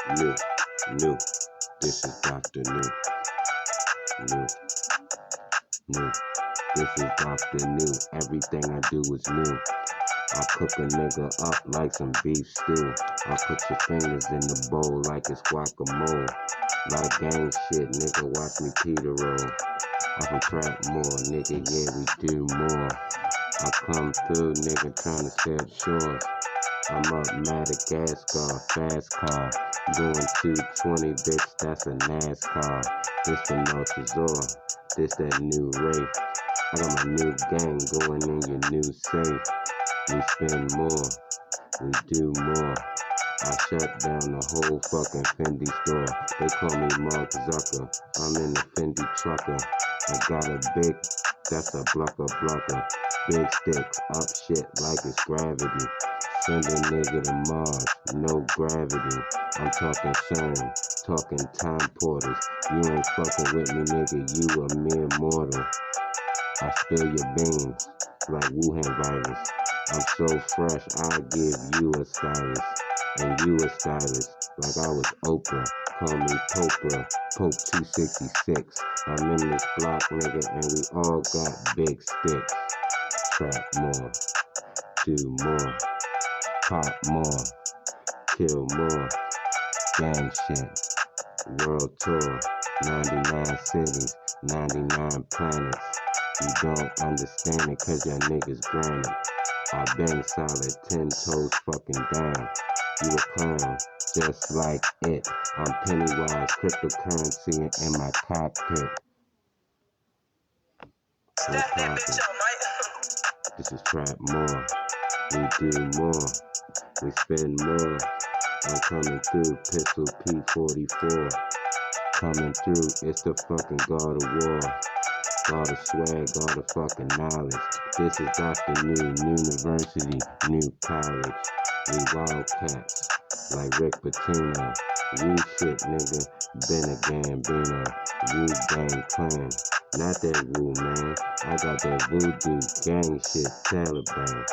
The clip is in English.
New, new. This is Dr. New. New, new. This is Dr. New. Everything I do is new. I cook a nigga up like some beef stew. I put your fingers in the bowl like it's guacamole. Lot of gang shit, nigga, watch me Peter roll. I can trap more, nigga, yeah, we do more. I come through, nigga, tryna step shores. I'm up Madagascar, fast car. Doing 220, bitch, that's a NASCAR. This the Melchizor, this that new Wraith. I got my new gang going in your new safe. We spend more, we do more. I shut down the whole fucking Fendi store. They call me Mark Zucker, I'm in the Fendi trucker. I got a big, that's a blocker. Big sticks, up shit like it's gravity. Send a nigga to Mars, no gravity. I'm talking CERN, talking time porters. You ain't fucking with me, nigga, you a mere mortal. I spill your beans like Wuhan virus. I'm so fresh, I'll give you a stylist. And you a stylist, like I was Oprah. Call me Popra, Pope 266. I'm in this block, nigga, and we all got big sticks. Trap more, do more, pop more, kill more. Gang shit, world tour, 99 cities, 99 planets. You don't understand it cause your niggas granted. I been solid, 10 toes fucking down. You a clown, just like it. I'm Pennywise, cryptocurrency in my cockpit. No poppin'. This is trap more. We do more. We spend more. I'm coming through, pistol P44. Coming through, it's the fucking God of War. God of swag, God of fucking knowledge. This is Dr. New, University, New College. We wildcats, like Rick Pitino. Wu shit, nigga, been a Gambino. Wu gang clan, not that Wu, man. I got that voodoo gang shit, Taliban.